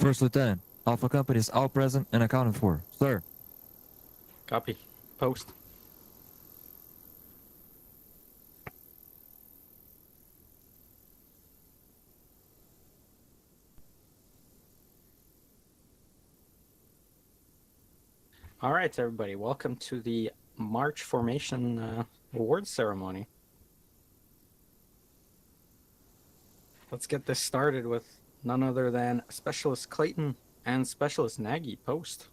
First Lieutenant, Alpha Company is all present and accounted for. Sir. Copy. Post. All right, everybody. Welcome to the March Formation Awards Ceremony. Let's get this started with none other than Specialist Clayton and Specialist Nagy. Post.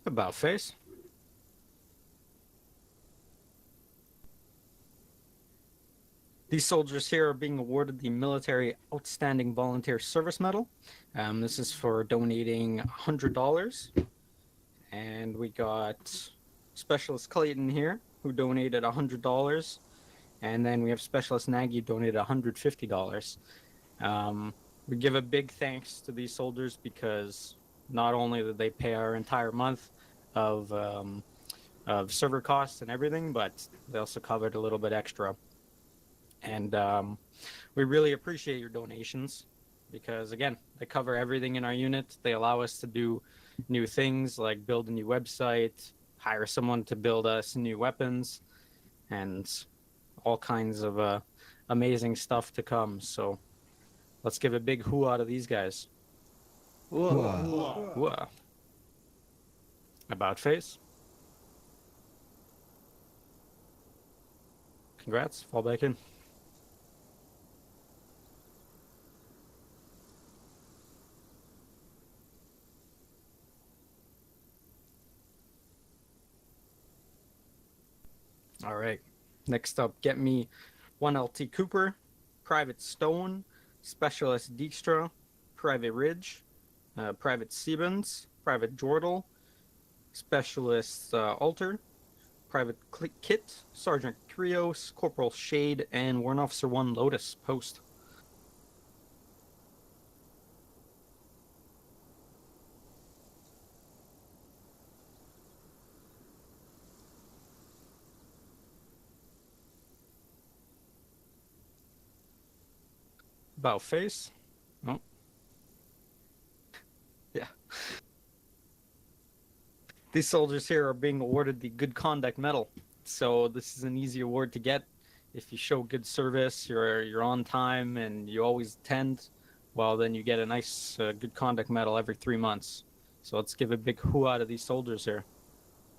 About face. These soldiers here are being awarded the Military Outstanding Volunteer Service Medal. This is for donating $100. And we got Specialist Clayton here, who donated $100. And then we have Specialist Nagy, who donated $150. We give a big thanks to these soldiers because not only did they pay our entire month of server costs and everything, but they also covered a little bit extra. And we really appreciate your donations because, again, they cover everything in our unit. They allow us to do new things like build a new website, hire someone to build us new weapons, and all kinds of amazing stuff to come. So let's give a big hoo-ah to these guys. Hoo-ah. About face. Congrats. Fall back in. All right. Next up, get me 1 LT Cooper, Private Stone, Specialist Dijkstra, Private Ridge, Private Siebens, Private Jordal, Specialist Alter, Private Kit, Sergeant Krios, Corporal Shade, and Warrant Officer 1 Lotus. Post. About face. Oh. Yeah. These soldiers here are being awarded the Good Conduct Medal. So this is an easy award to get. If you show good service, you're on time, and you always attend, well, then you get a nice Good Conduct Medal every 3 months. So let's give a big hoo-ah to these soldiers here.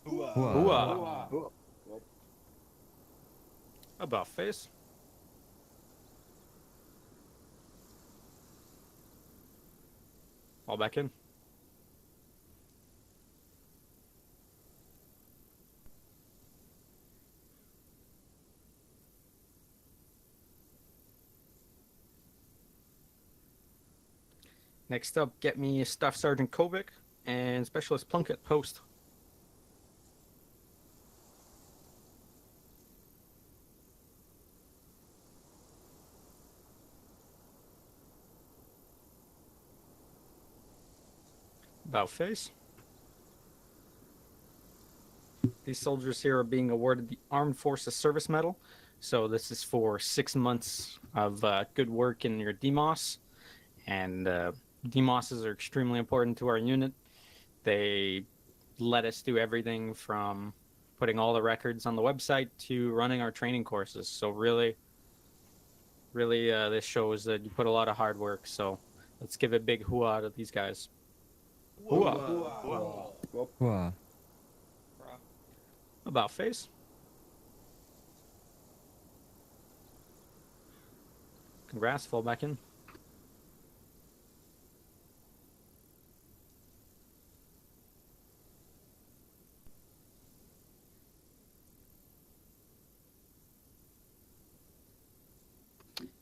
Hoo-ah. Hoo-ah. About face. All back in. Next up, get me Staff Sergeant Kovic and Specialist Plunkett. Post. About face. These soldiers here are being awarded the Armed Forces Service Medal. So this is for 6 months of good work in your DMOS. And DMOSs are extremely important to our unit. They let us do everything from putting all the records on the website to running our training courses. So really, this shows that you put a lot of hard work. So let's give a big hoo-ah to these guys. Hoo-ah. Hoo-ah. About face. Congrats, fall back in.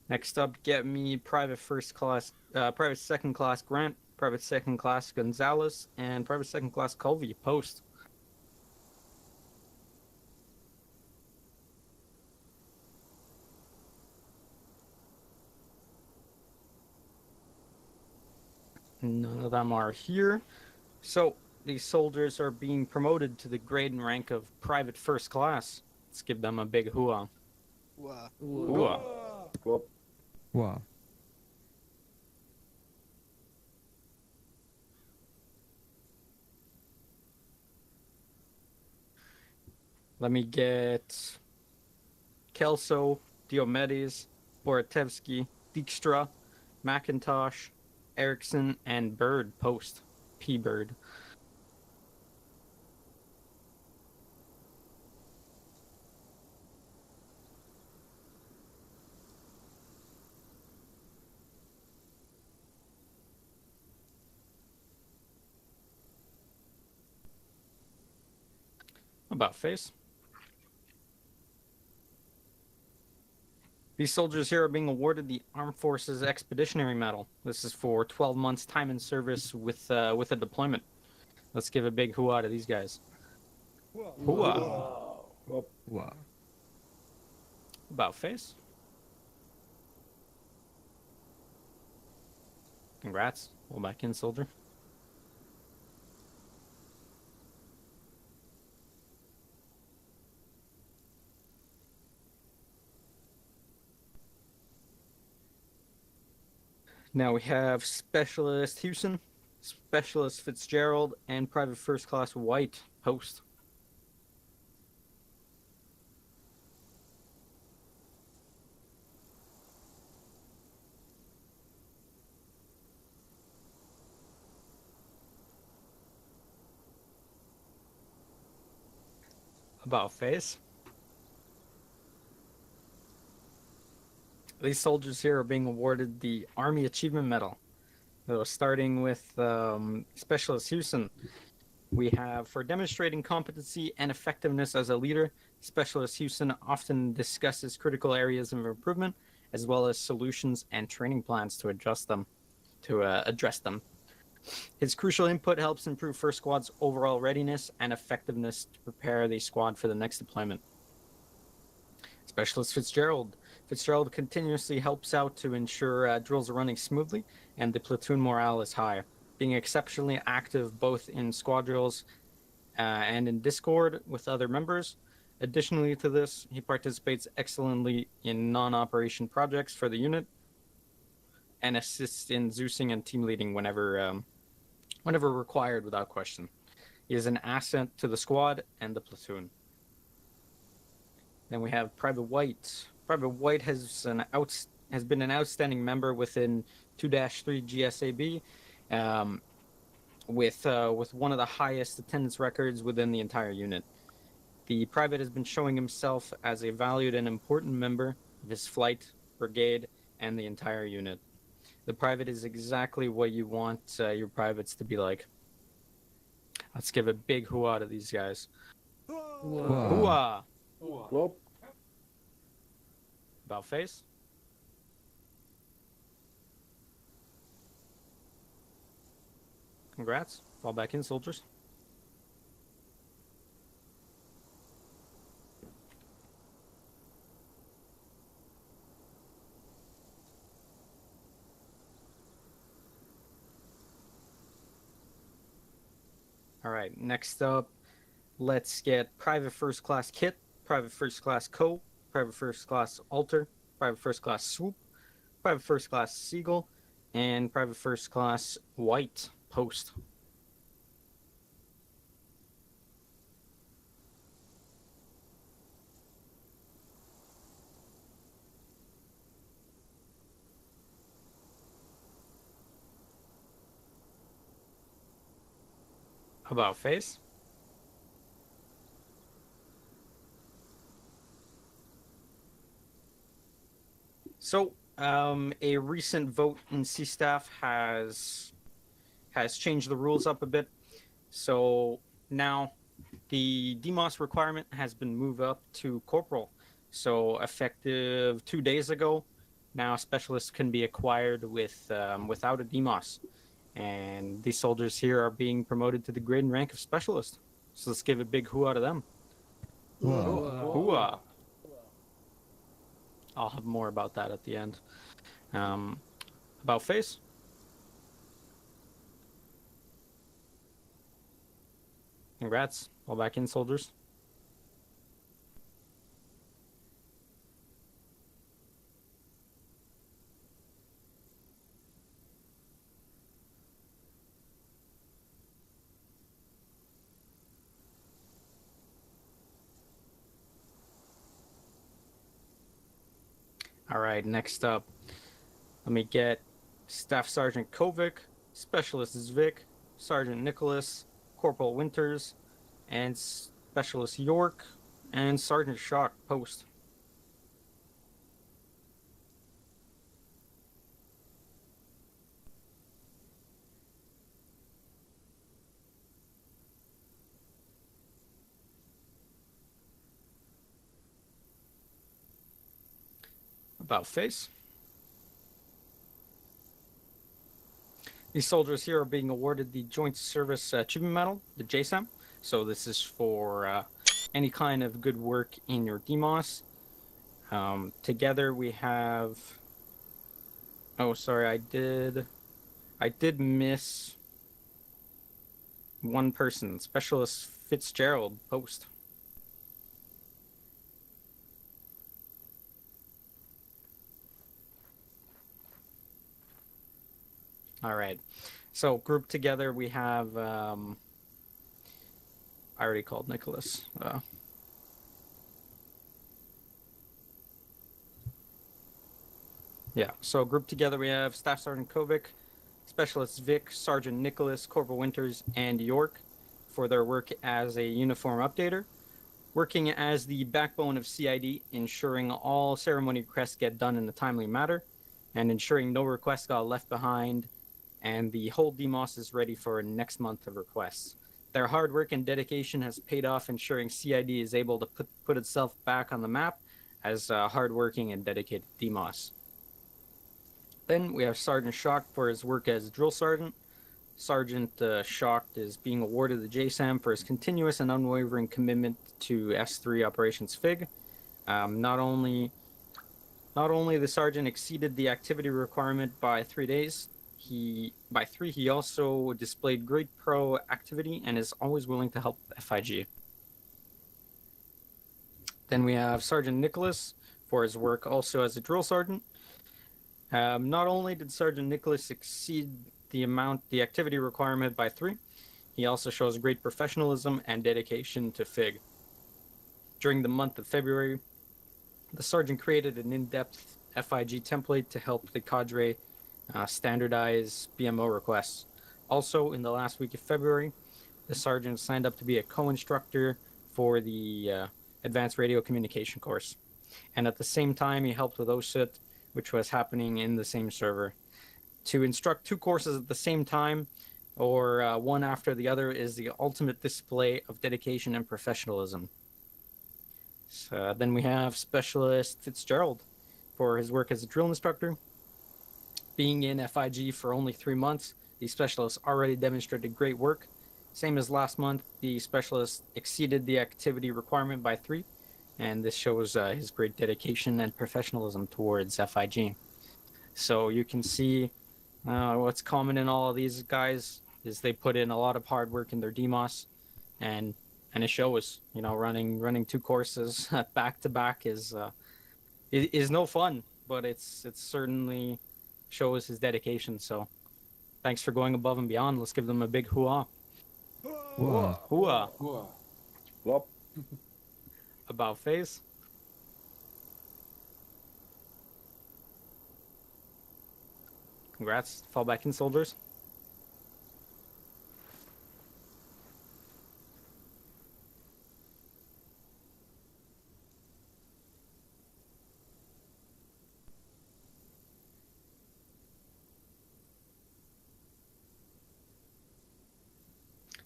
Next up, get me Private Second Class Grant, Private Second Class Gonzalez, and Private Second Class Colby. Post. None of them are here. So these soldiers are being promoted to the grade and rank of Private First Class. Let's give them a big hooah. Wow. Hooah. Whoop. Wow. Let me get Kelso, Diomedes, Boratevsky, Dijkstra, McIntosh, Erickson, and Bird post. P. Bird. About face. These soldiers here are being awarded the Armed Forces Expeditionary Medal. This is for 12 months time in service with a deployment. Let's give a big hooah to these guys. Hooah. Whoop. Wow. About face. Congrats. Well back in, soldier. Now we have Specialist Houston, Specialist Fitzgerald, and Private First Class White post. About face. These soldiers here are being awarded the Army Achievement Medal. So starting with Specialist Houston, we have for demonstrating competency and effectiveness as a leader, Specialist Houston often discusses critical areas of improvement as well as solutions and training plans to address them. His crucial input helps improve First Squad's overall readiness and effectiveness to prepare the squad for the next deployment. Specialist Fitzgerald. Fitzgerald continuously helps out to ensure drills are running smoothly and the platoon morale is high, being exceptionally active both in squad drills and in Discord with other members. Additionally to this, he participates excellently in non-operation projects for the unit and assists in Zeusing and team leading whenever required without question. He is an asset to the squad and the platoon. Then we have Private White. Private White has been an outstanding member within 2-3 GSAB, with one of the highest attendance records within the entire unit. The private has been showing himself as a valued and important member of his flight, brigade, and the entire unit. The private is exactly what you want your privates to be like. Let's give a big hooah to these guys. Wow. Hooah! Whoop. About face. Congrats. Fall back in, soldiers. All right, next up, let's get Private First Class Kit, Private First Class Co, Private First Class Alter, Private First Class Swoop, Private First Class Seagull, and Private First Class White post. About face. So, a recent vote in C-Staff has changed the rules up a bit. So now the DMOS requirement has been moved up to corporal. So effective 2 days ago, now specialists can be acquired with without a DMOS. And these soldiers here are being promoted to the grade and rank of specialist. So let's give a big hooah to them. Wow. Hooah! I'll have more about that at the end. About face. Congrats. Fall back in, soldiers. All right, next up, let me get Staff Sergeant Kovic, Specialist Zvik, Sergeant Nicholas, Corporal Winters, and Specialist York, and Sergeant Shock post. About face. These soldiers here are being awarded the Joint Service Achievement Medal, the JSAM. So this is for any kind of good work in your DMOS. Together we have. Oh, sorry, I did miss one person, Specialist Fitzgerald post. All right, so grouped together we have. I already called Nicholas. Yeah, so grouped together we have Staff Sergeant Kovic, Specialist Vic, Sergeant Nicholas, Corporal Winters, and York for their work as a uniform updater, working as the backbone of CID, ensuring all ceremony requests get done in a timely manner, and ensuring no requests got left behind, and the whole DMOS is ready for next month of requests. Their hard work and dedication has paid off, ensuring CID is able to put itself back on the map as a hardworking and dedicated DMOS. Then we have Sergeant Shock for his work as drill sergeant. Sergeant Shock is being awarded the JSAM for his continuous and unwavering commitment to S3 Operations FIG. Not only the sergeant exceeded the activity requirement by 3 days, he also displayed great proactivity and is always willing to help FIG. Then we have Sergeant Nicholas for his work also as a drill sergeant. Not only did Sergeant Nicholas exceed the activity requirement by 3, he also shows great professionalism and dedication to FIG. During the month of February, the sergeant created an in-depth FIG template to help the cadre standardize BMO requests. Also, in the last week of February, the sergeant signed up to be a co-instructor for the Advanced Radio Communication course. And at the same time, he helped with OSIT, which was happening in the same server. To instruct 2 courses at the same time, or one after the other, is the ultimate display of dedication and professionalism. So, then we have Specialist Fitzgerald for his work as a drill instructor. Being in FIG for only 3 months, the specialist already demonstrated great work. Same as last month, the specialist exceeded the activity requirement by 3, and this shows his great dedication and professionalism towards FIG. So you can see what's common in all of these guys is they put in a lot of hard work in their DMOS, and it shows. Running 2 courses back to back is no fun, but it's certainly shows his dedication. So thanks for going above and beyond. Let's give them a big hoo-ah. Whoa. Hoo-ah. Well, About face. Congrats. Fall back in, soldiers.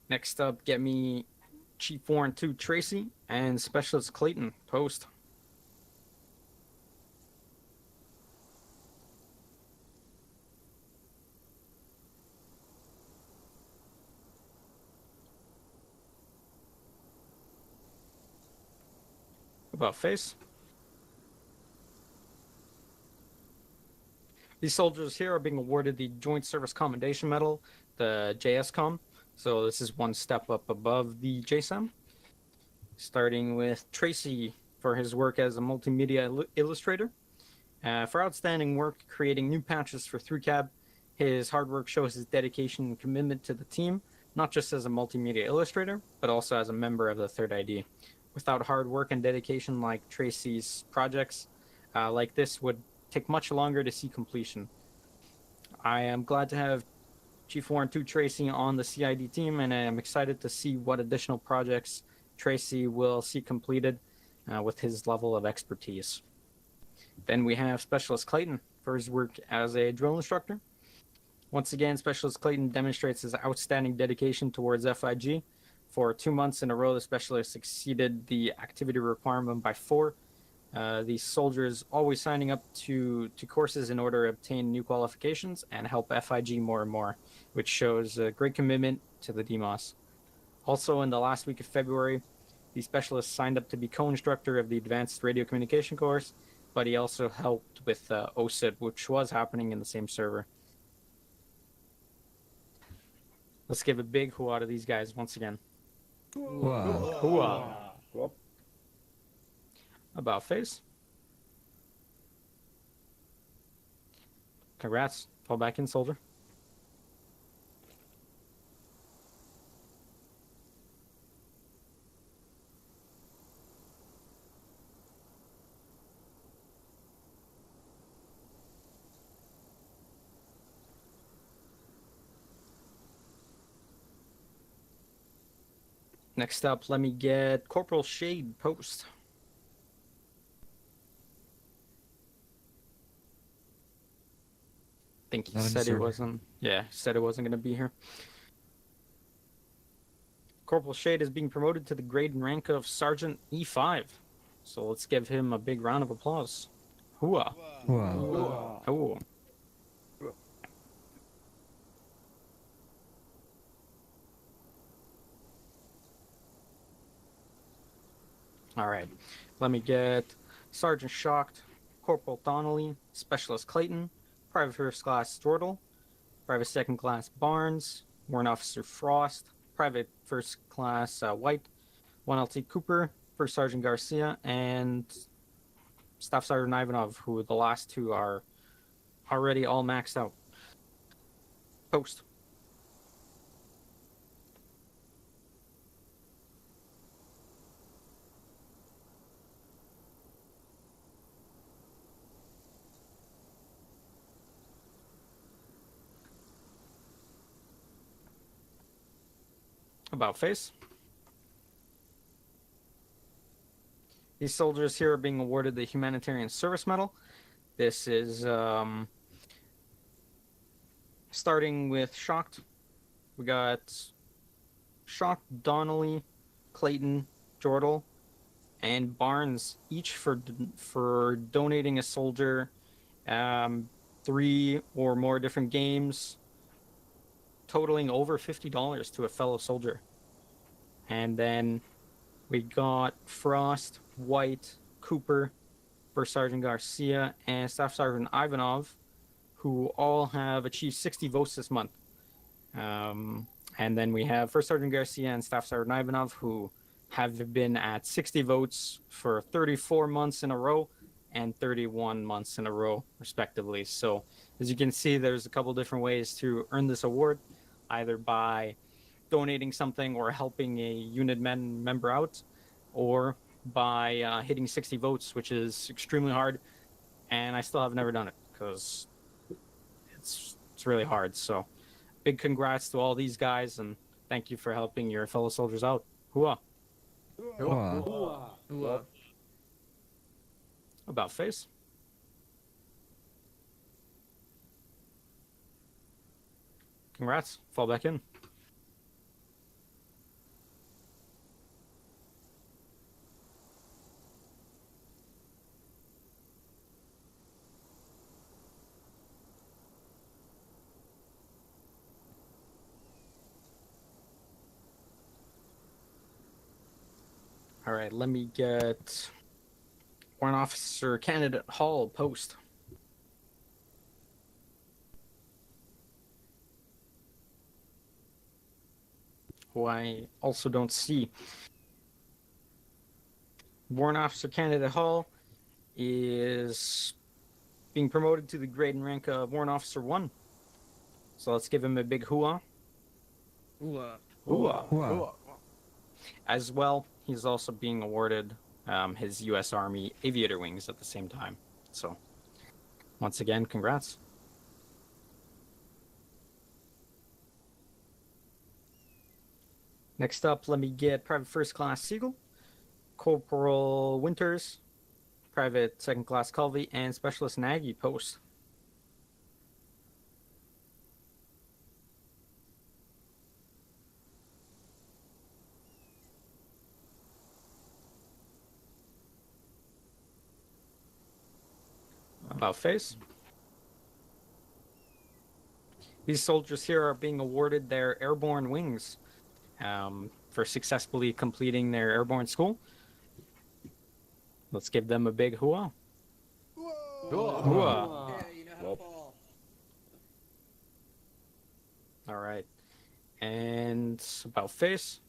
Next up, get me Chief Warrant 2 Tracy and Specialist Clayton post. About face. These soldiers here are being awarded the Joint Service Commendation Medal, the JSCOM, So this is one step up above the JSON. Starting with Tracy for his work as a multimedia illustrator. For outstanding work creating new patches for 3Cab, his hard work shows his dedication and commitment to the team, not just as a multimedia illustrator, but also as a member of the Third ID. Without hard work and dedication like Tracy's projects, like this would take much longer to see completion. I am glad to have Chief Warrant 2 Tracy on the CID team, and I am excited to see what additional projects Tracy will see completed with his level of expertise. Then we have Specialist Clayton for his work as a drill instructor. Once again, Specialist Clayton demonstrates his outstanding dedication towards FIG. For 2 months in a row, the Specialist exceeded the activity requirement by 4. These soldiers always signing up to courses in order to obtain new qualifications and help FIG more and more, which shows a great commitment to the DMOS. Also, in the last week of February, the Specialist signed up to be co-instructor of the Advanced Radio Communication course, but he also helped with OSIT, which was happening in the same server. Let's give a big hooah to these guys once again. Wow. Hooah. About face. Congrats. Fall back in, soldier. Next up, let me get Corporal Shade Post. I think he said he wasn't. Yeah, said he wasn't going to be here. Corporal Shade is being promoted to the grade and rank of Sergeant E5. So let's give him a big round of applause. Hooah. Wow. Oh. All right. Let me get Sergeant Shocked, Corporal Donnelly, Specialist Clayton, Private First Class Jordal, Private Second Class Barnes, Warrant Officer Frost, Private First Class White, 1LT Cooper, First Sergeant Garcia, and Staff Sergeant Ivanov, who the last two are already all maxed out. Post. About face. These soldiers here are being awarded the Humanitarian Service Medal. This is starting with Shocked. We got Shocked, Donnelly, Clayton, Jordal, and Barnes, each for donating a soldier 3 or more different games, totaling over $50 to a fellow soldier. And then we got Frost, White, Cooper, First Sergeant Garcia, and Staff Sergeant Ivanov, who all have achieved 60 votes this month. And then we have First Sergeant Garcia and Staff Sergeant Ivanov, who have been at 60 votes for 34 months in a row and 31 months in a row, respectively. So as you can see, there's a couple different ways to earn this award, either by donating something or helping a unit member out, or by hitting 60 votes, which is extremely hard, and I still have never done it because it's really hard. So big congrats to all these guys, and thank you for helping your fellow soldiers out. Hooah. Wow. About face. Congrats. Fall back in. All right, let me get Warrant Officer Candidate Hall Post. who I also don't see. Warrant Officer Candidate Hall is being promoted to the grade and rank of Warrant Officer 1. So let's give him a big hooah. Hooah. Hooah. As well, he's also being awarded his U.S. Army Aviator Wings at the same time. So, once again, congrats. Next up, let me get Private First Class Siegel, Corporal Winters, Private Second Class Culvey, and Specialist Nagy post. About face. These soldiers here are being awarded their airborne wings for successfully completing their airborne school. Let's give them a big hooah. Hooah. Yeah, you know how to fall. All right. And about face.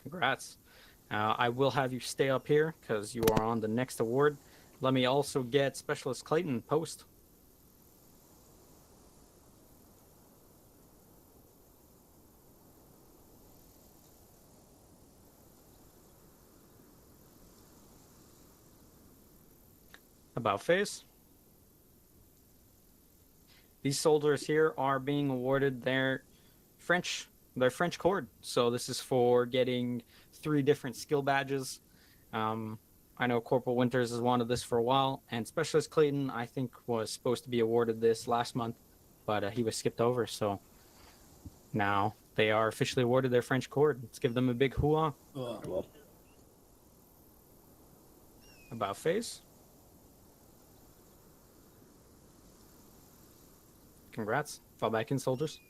Congrats. I will have you stay up here because you are on the next award. Let me also get Specialist Clayton post. About face. These soldiers here are being awarded their French cord. So this is for getting 3 different skill badges. I know Corporal Winters has wanted this for a while, and Specialist Clayton, I think, was supposed to be awarded this last month, but he was skipped over. So now they are officially awarded their French cord. Let's give them a big hooah. About face. Congrats. Fall back in, soldiers.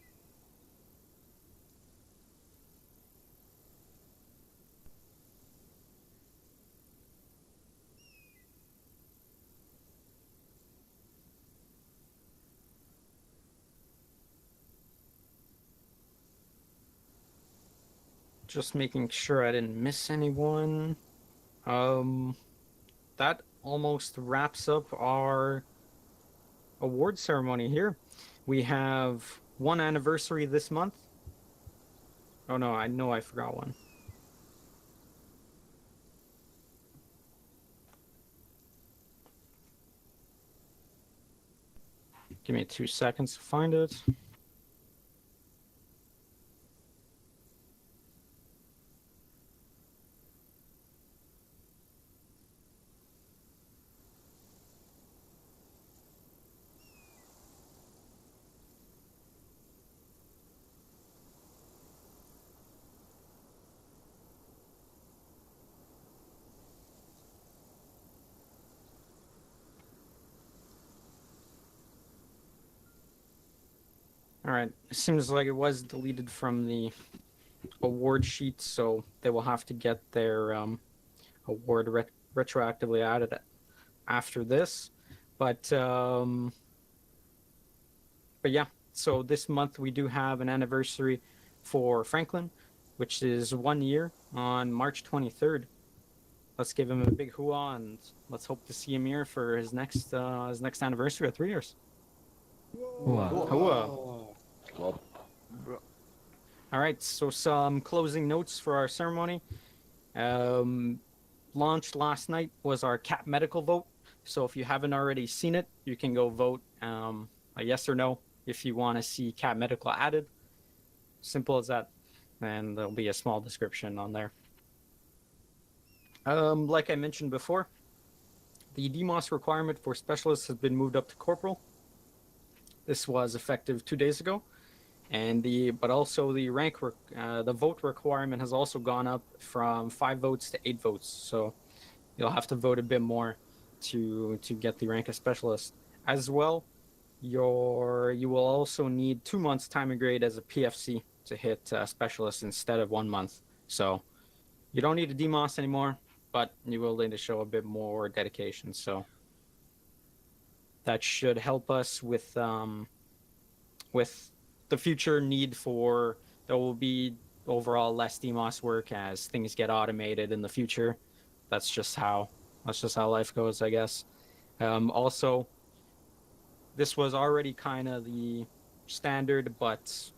Just making sure I didn't miss anyone. That almost wraps up our award ceremony here. We have 1 anniversary this month. Oh no, I know I forgot one. Give me 2 seconds to find it. All right, it seems like it was deleted from the award sheet, so they will have to get their award retroactively added after this. But yeah, so this month we do have an anniversary for Franklin, which is 1 year on March 23rd. Let's give him a big hooah, and let's hope to see him here for his next anniversary of 3 years. Hooah. Hooah. All right, so some closing notes for our ceremony. Launched last night was our CAP medical vote. So if you haven't already seen it, you can go vote a yes or no if you want to see CAP medical added. Simple as that. And there'll be a small description on there. Like I mentioned before, the DMOS requirement for specialists has been moved up to corporal. This was effective 2 days ago. But also the the vote requirement has also gone up from 5 votes to 8 votes. So you'll have to vote a bit more to get the rank of specialist. As well, you will also need 2 months time and grade as a PFC to hit specialist instead of 1 month. So you don't need a DMOS anymore, but you will need to show a bit more dedication. So that should help us with with the future need for, there will be overall less DMOS work as things get automated in the future. That's just how life goes, I guess. Also, this was already kind of the standard, but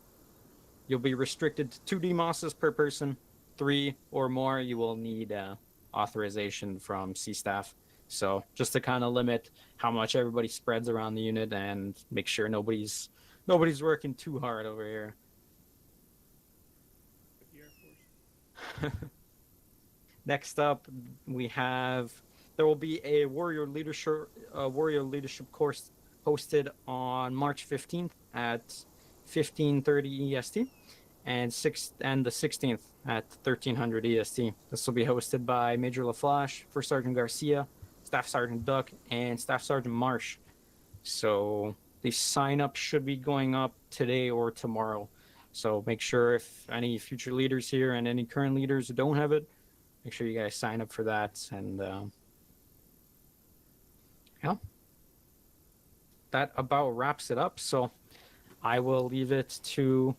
you'll be restricted to 2 DMOSs per person. 3 or more, you will need authorization from C staff. So just to kind of limit how much everybody spreads around the unit and make sure nobody's working too hard over here. Next up, there will be a warrior leadership course hosted on March 15th at 15:30 EST, and the 16th at 1300 EST. This will be hosted by Major LaFlash, First Sergeant Garcia, Staff Sergeant Duck, and Staff Sergeant Marsh. So the sign up should be going up today or tomorrow. So make sure, if any future leaders here and any current leaders who don't have it, make sure you guys sign up for that. And yeah, that about wraps it up. So I will leave it to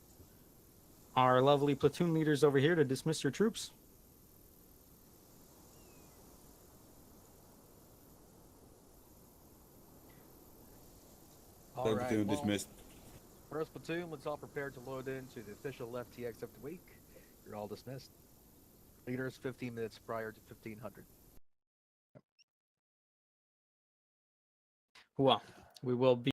our lovely platoon leaders over here to dismiss your troops. All right, Platoon well, dismissed. first platoon, let's all prepare to load into the official FTX of the week. You're all dismissed. Leaders 15 minutes prior to 1500. Well, we will be